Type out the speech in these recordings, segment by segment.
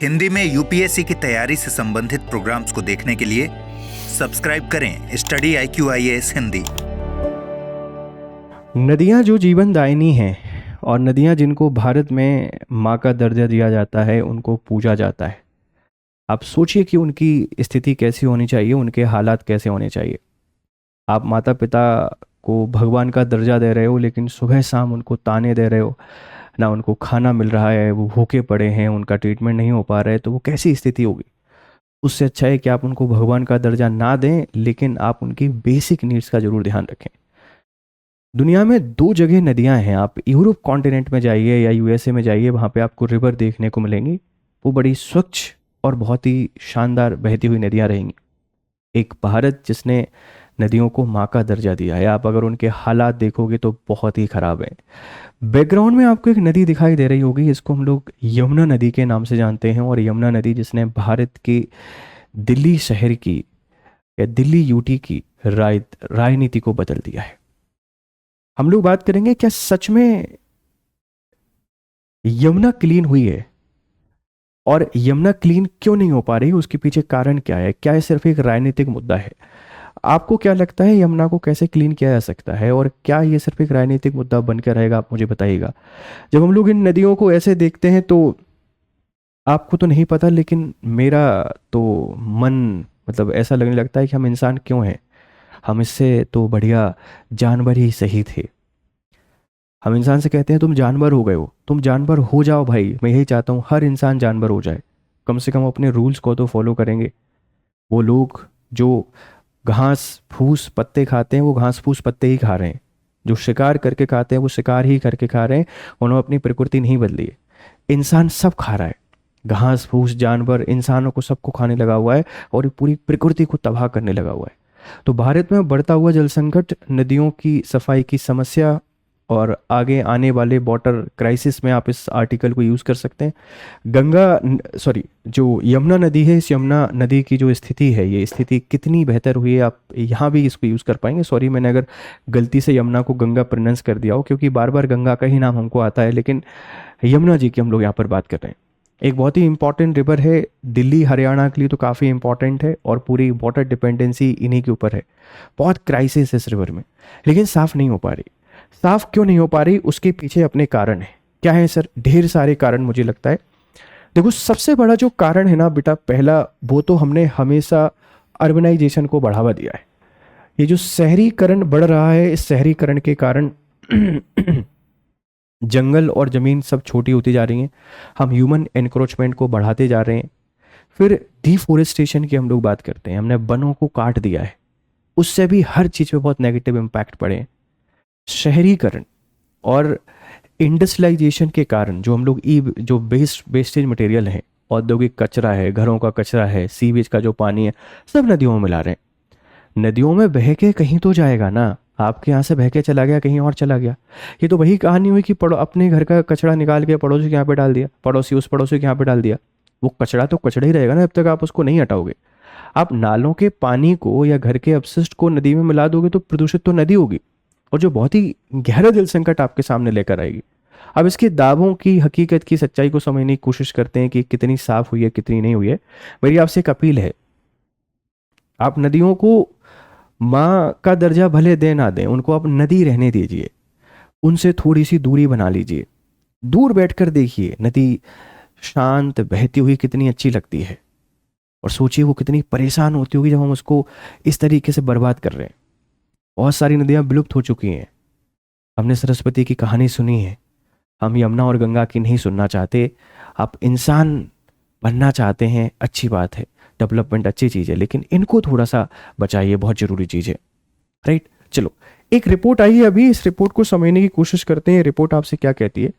हिंदी में यूपीएससी की तैयारी से संबंधित प्रोग्राम्स को देखने के लिए सब्सक्राइब करें स्टडी IQIAS हिंदी। नदियाँ जो जीवनदायिनी हैं और नदियाँ जिनको भारत में माँ का दर्जा दिया जाता है, उनको पूजा जाता है। आप सोचिए कि उनकी स्थिति कैसी होनी चाहिए, उनके हालात कैसे होने चाहिए। आप माता पिता को भगवान का दर्जा दे रहे हो, लेकिन सुबह शाम उनको ताने दे रहे हो, ना उनको खाना मिल रहा है, वो भूखे पड़े हैं, उनका ट्रीटमेंट नहीं हो पा रहा है, तो वो कैसी स्थिति होगी। उससे अच्छा है कि आप उनको भगवान का दर्जा ना दें, लेकिन आप उनकी बेसिक नीड्स का जरूर ध्यान रखें। दुनिया में दो जगह नदियां हैं, आप यूरोप कॉन्टिनेंट में जाइए या यूएसए में जाइए, वहाँ पे आपको रिवर देखने को मिलेंगी। वो बड़ी स्वच्छ और बहुत ही शानदार बहती हुई नदियां रहेंगी। एक भारत जिसने नदियों को माँ का दर्जा दिया है, आप अगर उनके हालात देखोगे तो बहुत ही ख़राब है। बैकग्राउंड में आपको एक नदी दिखाई दे रही होगी, इसको हम लोग यमुना नदी के नाम से जानते हैं। और यमुना नदी जिसने भारत की दिल्ली शहर की या दिल्ली यूटी की राजनीति को बदल दिया है। हम लोग बात करेंगे क्या सच में यमुना क्लीन हुई है, और यमुना क्लीन क्यों नहीं हो पा रही, उसके पीछे कारण क्या है, क्या ये सिर्फ एक राजनीतिक मुद्दा है। आपको क्या लगता है यमुना को कैसे क्लीन किया जा सकता है, और क्या ये सिर्फ एक राजनीतिक मुद्दा बनकर रहेगा, आप मुझे बताइएगा। जब हम लोग इन नदियों को ऐसे देखते हैं तो आपको तो नहीं पता, लेकिन मेरा तो मन मतलब ऐसा लगने लगता है कि हम इंसान क्यों हैं, हम इससे तो बढ़िया जानवर ही सही थे। हम इंसान से कहते हैं तुम जानवर हो गए हो, तुम जानवर हो जाओ भाई, मैं यही चाहता हूँ हर इंसान जानवर हो जाए। कम से कम अपने रूल्स को तो फॉलो करेंगे। वो लोग जो घास फूस पत्ते खाते हैं, वो घास फूस पत्ते ही खा रहे हैं। जो शिकार करके खाते हैं, वो शिकार ही करके खा रहे हैं। उन्होंने अपनी प्रकृति नहीं बदली है। इंसान सब खा रहा है, घास फूस जानवर इंसानों को सबको खाने लगा हुआ है, और ये पूरी प्रकृति को तबाह करने लगा हुआ है। तो भारत में बढ़ता हुआ जल संकट, नदियों की सफाई की समस्या और आगे आने वाले वाटर क्राइसिस में आप इस आर्टिकल को यूज़ कर सकते हैं। जो यमुना नदी है, इस यमुना नदी की जो स्थिति है, ये स्थिति कितनी बेहतर हुई है, आप यहाँ भी इसको यूज़ कर पाएंगे। सॉरी, मैंने अगर गलती से यमुना को गंगा प्रोनाउंस कर दिया हो, क्योंकि बार बार गंगा का ही नाम हमको आता है, लेकिन यमुना जी की हम लोग यहाँ पर बात कर रहे हैं। एक बहुत ही इंपॉर्टेंट रिवर है, दिल्ली हरियाणा के लिए तो काफ़ी इंपॉर्टेंट है, और पूरी वाटर डिपेंडेंसी इन्हीं के ऊपर है। बहुत क्राइसिस है इस रिवर में, लेकिन साफ़ नहीं हो पा रही। साफ क्यों नहीं हो पा रही, उसके पीछे अपने कारण है। क्या है सर? ढेर सारे कारण मुझे लगता है। देखो, सबसे बड़ा जो कारण है ना बेटा, पहला वो तो हमने हमेशा अर्बनाइजेशन को बढ़ावा दिया है। ये जो शहरीकरण बढ़ रहा है, इस शहरीकरण के कारण जंगल और ज़मीन सब छोटी होती जा रही हैं। हम ह्यूमन एनक्रोचमेंट को बढ़ाते जा रहे हैं। फिर डिफोरेस्टेशन की हम लोग बात करते हैं, हमने वनों को काट दिया है, उससे भी हर चीज़ पे बहुत नेगेटिव इम्पैक्ट पड़े हैं। शहरीकरण और इंडस्ट्रियलाइजेशन के कारण जो हम लोग जो वेस्टेज मटेरियल है, औद्योगिक कचरा है, घरों का कचरा है, सीवेज का जो पानी है, सब नदियों में मिला रहे हैं। नदियों में बह के कहीं तो जाएगा ना, आपके यहाँ से बह के चला गया, कहीं और चला गया। ये तो वही कहानी हुई कि अपने घर का कचरा निकाल के पड़ोसी के यहाँ पे डाल दिया, पड़ोसी उस पड़ोसी के यहाँ पे डाल दिया। वो कचरा तो कचरा ही रहेगा ना, जब तक आप उसको नहीं हटाओगे। आप नालों के पानी को या घर के अपशिष्ट को नदी में मिला दोगे तो प्रदूषित तो नदी होगी, और जो बहुत ही गहरा जल संकट आपके सामने लेकर आएगी। अब इसके दावों की, हकीकत की, सच्चाई को समझने की कोशिश करते हैं कि कितनी साफ हुई है, कितनी नहीं हुई है। मेरी आपसे एक अपील है, आप नदियों को माँ का दर्जा भले दें ना दें, उनको आप नदी रहने दीजिए। उनसे थोड़ी सी दूरी बना लीजिए, दूर बैठकर देखिए नदी शांत बहती हुई कितनी अच्छी लगती है, और सोचिए वो कितनी परेशान होती होगी जब हम उसको इस तरीके से बर्बाद कर रहे हैं। बहुत सारी नदियाँ विलुप्त हो चुकी हैं। हमने सरस्वती की कहानी सुनी है, हम यमुना और गंगा की नहीं सुनना चाहते। आप इंसान बनना चाहते हैं, अच्छी बात है, डेवलपमेंट अच्छी चीज़ है, लेकिन इनको थोड़ा सा बचाइए, बहुत ज़रूरी चीज़ है। राइट, चलो एक रिपोर्ट आई है अभी, इस रिपोर्ट को समझने की कोशिश करते हैं। रिपोर्ट आपसे क्या कहती है?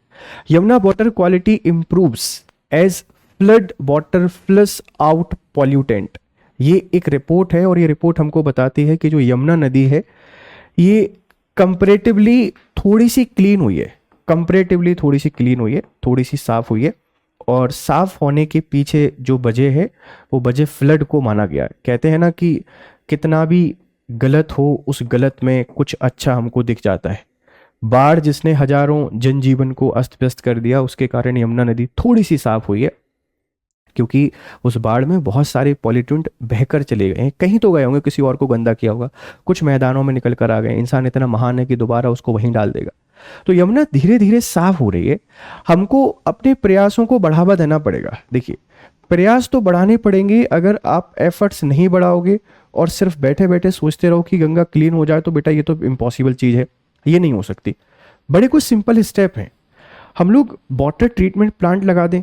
Yamuna water quality improves as flood water flush out pollutant. ये एक रिपोर्ट है, और ये रिपोर्ट हमको बताती है कि जो यमुना नदी है, ये कंपैरेटिवली थोड़ी सी क्लीन हुई है, कंपैरेटिवली थोड़ी सी क्लीन हुई है, थोड़ी सी साफ हुई है। और साफ होने के पीछे जो वजह है, वो वजह फ्लड को माना गया है। कहते हैं ना कि कितना भी गलत हो, उस गलत में कुछ अच्छा हमको दिख जाता है। बाढ़ जिसने हजारों जनजीवन को अस्त व्यस्त कर दिया, उसके कारण यमुना नदी थोड़ी सी साफ हुई है। क्योंकि उस बाढ़ में बहुत सारे पॉल्यूटेंट बहकर चले गए हैं, कहीं तो गए होंगे, किसी और को गंदा किया होगा, कुछ मैदानों में निकल कर आ गए। इंसान इतना महान है कि दोबारा उसको वहीं डाल देगा। तो यमुना धीरे धीरे साफ हो रही है, हमको अपने प्रयासों को बढ़ावा देना पड़ेगा। देखिए, प्रयास तो बढ़ाने पड़ेंगे, अगर आप एफर्ट्स नहीं बढ़ाओगे और सिर्फ बैठे बैठे सोचते रहो कि गंगा क्लीन हो जाए, तो बेटा ये तो इम्पॉसिबल चीज़ है, ये नहीं हो सकती। बड़े कुछ सिंपल स्टेप हैं। हम लोग वाटर ट्रीटमेंट प्लांट लगा दें,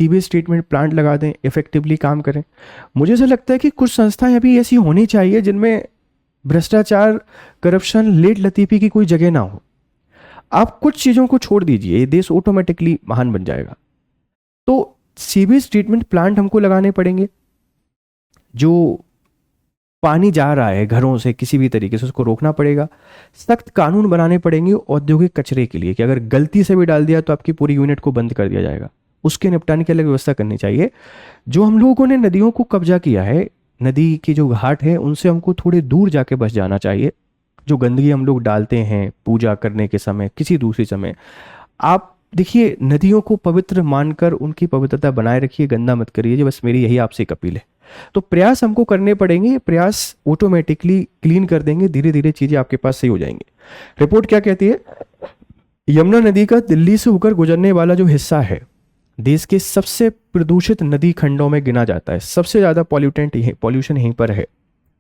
सीवेज ट्रीटमेंट प्लांट लगा दें, इफेक्टिवली काम करें। मुझे ऐसा लगता है कि कुछ संस्थाएं अभी ऐसी होनी चाहिए जिनमें भ्रष्टाचार, करप्शन, लेट लतीफ़ी की कोई जगह ना हो। आप कुछ चीज़ों को छोड़ दीजिए, ये देश ऑटोमेटिकली महान बन जाएगा। तो सीवेज ट्रीटमेंट प्लांट हमको लगाने पड़ेंगे। जो पानी जा रहा है घरों से किसी भी तरीके से, उसको रोकना पड़ेगा। सख्त कानून बनाने पड़ेंगे औद्योगिक कचरे के लिए कि अगर गलती से भी डाल दिया तो आपकी पूरी यूनिट को बंद कर दिया जाएगा, उसके निपटाने की अलग व्यवस्था करनी चाहिए। जो हम लोगों ने नदियों को कब्जा किया है, नदी की जो घाट है उनसे हमको थोड़े दूर जाके बस जाना चाहिए। जो गंदगी हम लोग डालते हैं पूजा करने के समय, किसी दूसरी समय, आप देखिए नदियों को पवित्र मानकर उनकी पवित्रता बनाए रखिए, गंदा मत करिए। बस मेरी यही आपसे एक अपील है। तो प्रयास हमको करने पड़ेंगे, प्रयास ऑटोमेटिकली क्लीन कर देंगे, धीरे धीरे चीजें आपके पास सही हो जाएंगी। रिपोर्ट क्या कहती है? यमुना नदी का दिल्ली से होकर गुजरने वाला जो हिस्सा है देश के सबसे प्रदूषित नदी खंडों में गिना जाता है। सबसे ज़्यादा पॉल्यूशन यहीं पर है।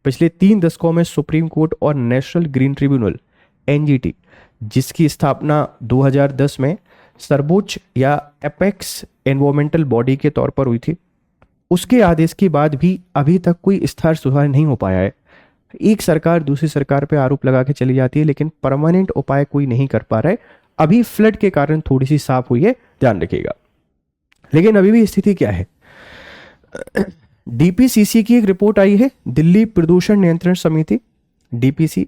पिछले 3 दशकों में सुप्रीम कोर्ट और नेशनल ग्रीन ट्रिब्यूनल NGT, जिसकी स्थापना 2010 में सर्वोच्च या एपेक्स एनवायरमेंटल बॉडी के तौर पर हुई थी, उसके आदेश के बाद भी अभी तक कोई स्थिर सुधार नहीं हो पाया है। एक सरकार दूसरी सरकार पे आरोप लगा के चली जाती है, लेकिन परमानेंट उपाय कोई नहीं कर पा रहा है। अभी फ्लड के कारण थोड़ी सी साफ हुई है, ध्यान रखिएगा। लेकिन अभी भी स्थिति क्या है? DPCC की एक रिपोर्ट आई है, दिल्ली प्रदूषण नियंत्रण समिति DPC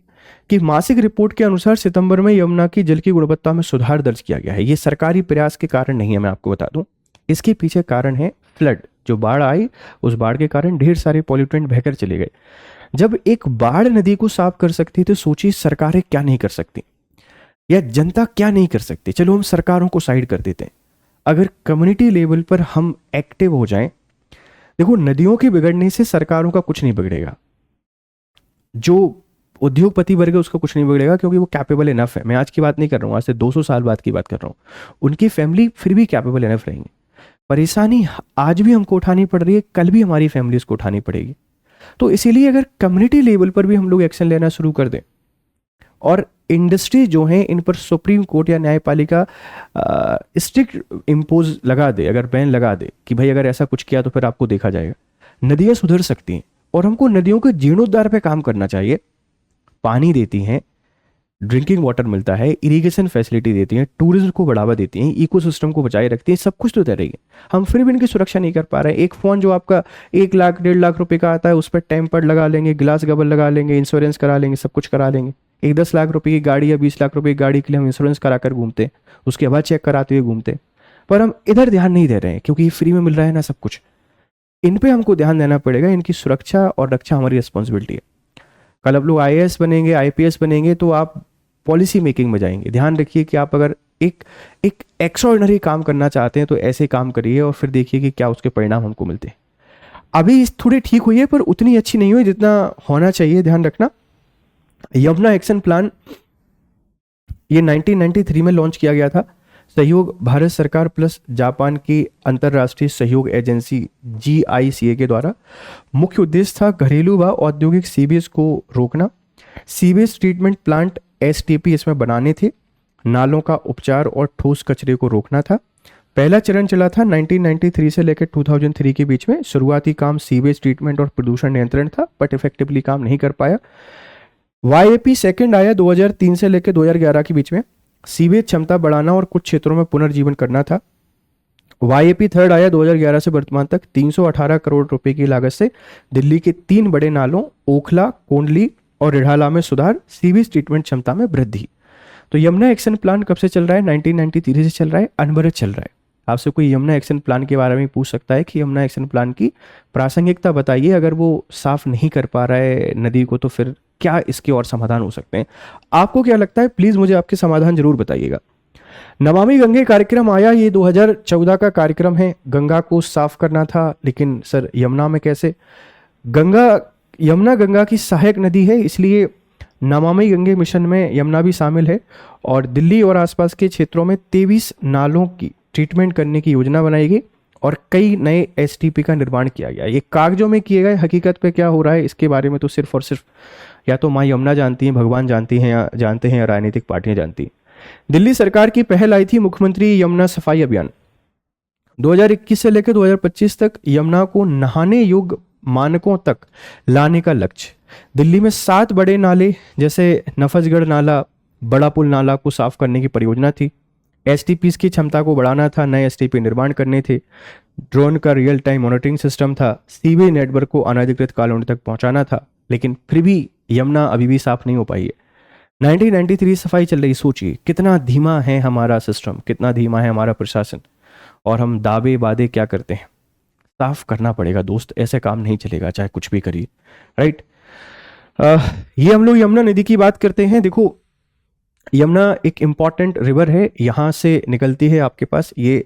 की मासिक रिपोर्ट के अनुसार सितंबर में यमुना की जल की गुणवत्ता में सुधार दर्ज किया गया है। ये सरकारी प्रयास के कारण नहीं है, मैं आपको बता दूं। इसके पीछे कारण है फ्लड। जो बाढ़ आई, उस बाढ़ के कारण ढेर सारे पॉल्यूटेंट बहकर चले गए। जब एक बाढ़ नदी को साफ कर सकती तो सोचिए सरकारें क्या नहीं कर सकती, या जनता क्या नहीं कर सकती। चलो हम सरकारों को साइड कर देते हैं, अगर कम्युनिटी लेवल पर हम एक्टिव हो जाएं। देखो, नदियों के बिगड़ने से सरकारों का कुछ नहीं बिगड़ेगा, जो उद्योगपति वर्ग है उसका कुछ नहीं बिगड़ेगा, क्योंकि वो कैपेबल इनफ है। मैं आज की बात नहीं कर रहा हूँ, आज से 200 साल बाद की बात कर रहा हूँ। उनकी फैमिली फिर भी कैपेबल इनफ रहेंगे। परेशानी आज भी हमको उठानी पड़ रही है, कल भी हमारी फैमिली उसको उठानी पड़ेगी। तो इसीलिए अगर कम्युनिटी लेवल पर भी हम लोग एक्शन लेना शुरू कर दें, और इंडस्ट्री जो है इन पर सुप्रीम कोर्ट या न्यायपालिका स्ट्रिक्ट इम्पोज लगा दे, अगर बैन लगा दे कि भाई अगर ऐसा कुछ किया तो फिर आपको देखा जाएगा, नदियाँ सुधर सकती हैं। और हमको नदियों के जीर्णोद्धार पे काम करना चाहिए। पानी देती हैं, ड्रिंकिंग वाटर मिलता है, इरिगेशन फैसिलिटी देती हैं, टूरिज्म को बढ़ावा देती हैं, इकोसिस्टम को बचाए रखती हैं, सब कुछ तो तैयारी है। हम फिर भी इनकी सुरक्षा नहीं कर पा रहे हैं। एक फ़ोन जो आपका 1 लाख 1.5 लाख रुपए का आता है, उस पर टेम्पर्ड लगा लेंगे, ग्लास गबल लगा लेंगे, इंश्योरेंस करा लेंगे, सब कुछ करा लेंगे। एक 10 लाख रुपए की गाड़ी या 20 लाख रुपए की गाड़ी के लिए हम इंश्योरेंस करा कर घूमते हैं, उसके बाद चेक कराते हुए घूमते हैं। पर हम इधर ध्यान नहीं दे रहे हैं, क्योंकि ये फ्री में मिल रहा है ना सब कुछ। इन पे हमको ध्यान देना पड़ेगा, इनकी सुरक्षा और रक्षा हमारी रिस्पॉन्सिबिलिटी है। कल आप लोग IAS बनेंगे, IPS बनेंगे, तो आप पॉलिसी मेकिंग में जाएंगे। ध्यान रखिए कि आप अगर एक एक्स्ट्राऑर्डिनरी काम करना चाहते हैं तो ऐसे काम करिए, और फिर देखिए कि क्या उसके परिणाम हमको मिलते हैं। अभी थोड़ी ठीक हुई है, पर उतनी अच्छी नहीं हुई जितना होना चाहिए, ध्यान रखना। यमुना एक्शन प्लान ये 1993 में लॉन्च किया गया था। सहयोग भारत सरकार प्लस जापान की अंतर्राष्ट्रीय सहयोग एजेंसी GICA के द्वारा। मुख्य उद्देश्य था घरेलू व औद्योगिक सीवेज को रोकना। सीवेज ट्रीटमेंट प्लांट STP इसमें बनाने थे, नालों का उपचार और ठोस कचरे को रोकना था। पहला चरण चला था 1993 से लेकर 2003 के बीच में। शुरुआती काम सीवेज ट्रीटमेंट और प्रदूषण नियंत्रण था, बट इफेक्टिवली काम नहीं कर पाया। YAP सेकेंड आया 2003 से लेकर 2011 के बीच में। सीवेज क्षमता बढ़ाना और कुछ क्षेत्रों में पुनर्जीवन करना था। YAP थर्ड आया 2011 से वर्तमान तक। 318 करोड़ रुपए की लागत से दिल्ली के 3 बड़े नालों ओखला, कोंडली और रिढ़ाला में सुधार, सीवेज ट्रीटमेंट क्षमता में वृद्धि। तो यमुना एक्शन प्लान कब से चल रहा है? 1993 से चल रहा है, अनवरत चल रहा है। आपसे कोई यमुना एक्शन प्लान के बारे में पूछ सकता है कि यमुना एक्शन प्लान की प्रासंगिकता बताइए। अगर वो साफ नहीं कर पा रहा है नदी को, तो फिर क्या इसके और समाधान हो सकते हैं? आपको क्या लगता है? प्लीज़ मुझे आपके समाधान जरूर बताइएगा। नमामि गंगे कार्यक्रम आया, ये 2014 का कार्यक्रम है। गंगा को साफ करना था, लेकिन सर यमुना में कैसे? यमुना गंगा की सहायक नदी है, इसलिए नमामि गंगे मिशन में यमुना भी शामिल है। और दिल्ली और आसपास के क्षेत्रों में 23 नालों की ट्रीटमेंट करने की योजना बनाई गई और कई नए एसटीपी का निर्माण किया गया। ये कागजों में किए गए, हकीकत पे क्या हो रहा है इसके बारे में तो सिर्फ और सिर्फ या तो माँ यमुना जानती हैं, भगवान जानती हैं, या जानते हैं, या राजनीतिक पार्टियां जानती हैं। दिल्ली सरकार की पहल आई थी मुख्यमंत्री यमुना सफाई अभियान। 2021 से लेकर 2025 तक यमुना को नहाने योग्य मानकों तक लाने का लक्ष्य। दिल्ली में 7 बड़े नाले जैसे नफजगढ़ नाला, बड़ा पुल नाला को साफ करने की परियोजना थी। एसटीपीज की क्षमता को बढ़ाना था, नए एसटीपी निर्माण करने थे, ड्रोन का रियल टाइम मॉनिटरिंग सिस्टम था, सीवेज नेटवर्क को अनधिकृत कॉलोनी तक पहुंचाना था। लेकिन फिर भी यमुना अभी भी साफ नहीं हो पाई है। 1993 सफाई चल रही, सोचिए कितना धीमा है हमारा सिस्टम, कितना धीमा है हमारा प्रशासन, और हम दावे वादे क्या करते हैं। साफ करना पड़ेगा दोस्त, ऐसे काम नहीं चलेगा चाहे कुछ भी करिए, राइट। ये हम लोग यमुना नदी की बात करते हैं। देखो यमुना एक इम्पॉर्टेंट रिवर है, यहाँ से निकलती है आपके पास। ये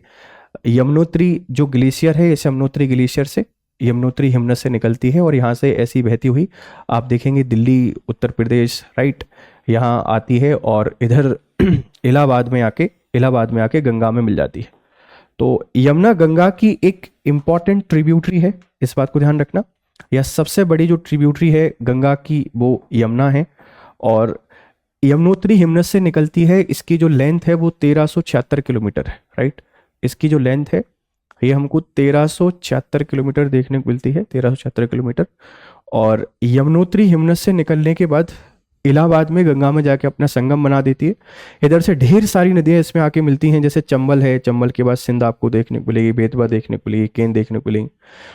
यमुनोत्री जो ग्लेशियर है, इस यमुनोत्री ग्लेशियर से यमुनोत्री हिमनद से निकलती है और यहाँ से ऐसी बहती हुई आप देखेंगे दिल्ली, उत्तर प्रदेश, राइट, यहाँ आती है और इधर इलाहाबाद में आके गंगा में मिल जाती है। तो यमुना गंगा की एक इम्पॉर्टेंट ट्रिब्यूटरी है, इस बात को ध्यान रखना। यह सबसे बड़ी जो ट्रिब्यूटरी है गंगा की वो यमुना है और यमुनोत्री हिमनद से निकलती है। इसकी जो लेंथ है वो 1376 किलोमीटर है, राइट। इसकी जो लेंथ है ये हमको 1376 किलोमीटर देखने को मिलती है, 1376 किलोमीटर। और यमुनोत्री हिमनद से निकलने के बाद इलाहाबाद में गंगा में जाके अपना संगम बना देती है। इधर से ढेर सारी नदियां इसमें आके मिलती हैं, जैसे चंबल है, चंबल के बाद सिंध आपको देखने को मिलेगी, बेतवा देखने को मिलेगी, केन देखने को मिलेगी।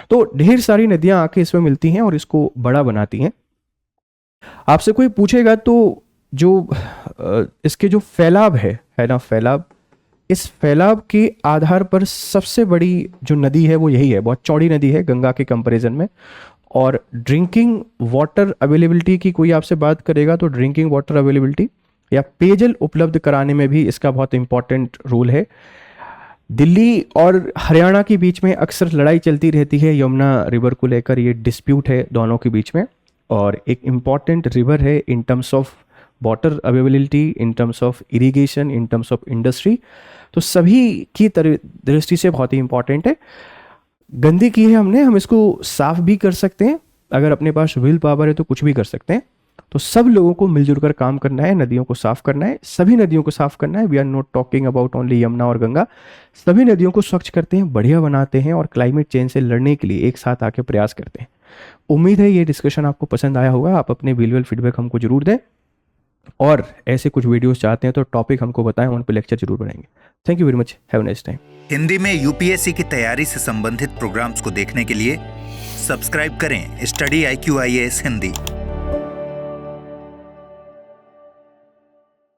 तो ढेर सारी नदियां आके इसमें मिलती हैं और इसको बड़ा बनाती हैं। आपसे कोई पूछेगा तो जो इसके जो फैलाव है ना, फैलाव, इस फैलाव के आधार पर सबसे बड़ी जो नदी है वो यही है। बहुत चौड़ी नदी है गंगा के कंपैरिजन में। और ड्रिंकिंग वाटर अवेलेबिलिटी की कोई आपसे बात करेगा तो ड्रिंकिंग वाटर अवेलेबिलिटी या पेयजल उपलब्ध कराने में भी इसका बहुत इंपॉर्टेंट रोल है। दिल्ली और हरियाणा के बीच में अक्सर लड़ाई चलती रहती है यमुना रिवर को लेकर, ये डिस्प्यूट है दोनों के बीच में। और एक इम्पॉर्टेंट रिवर है in terms of water availability, in terms of irrigation, in terms of industry. तो सभी की दृष्टि से बहुत ही इंपॉर्टेंट है। गंदी की है हमने, हम इसको साफ भी कर सकते हैं, अगर अपने पास विल पावर है तो कुछ भी कर सकते हैं। तो सब लोगों को मिलजुल कर काम करना है, नदियों को साफ करना है, सभी नदियों को साफ करना है। We are not talking about only Yamuna और गंगा। सभी नदियों को स्वच्छ करते हैं, बढ़िया बनाते हैं और क्लाइमेट चेंज से लड़ने के लिए एक साथ आके प्रयास करते हैं। उम्मीद है ये डिस्कशन आपको पसंद आया होगा। आप अपने वैल्यूएबल फीडबैक हमको जरूर दें और ऐसे कुछ वीडियोस चाहते हैं तो टॉपिक हमको बताएं, उन पर लेक्चर जरूर बनाएंगे। Thank you very much, have a nice time. Hindi में यूपीएससी की तैयारी से संबंधित प्रोग्राम्स को देखने के लिए सब्सक्राइब करें स्टडी IQ IAS हिंदी।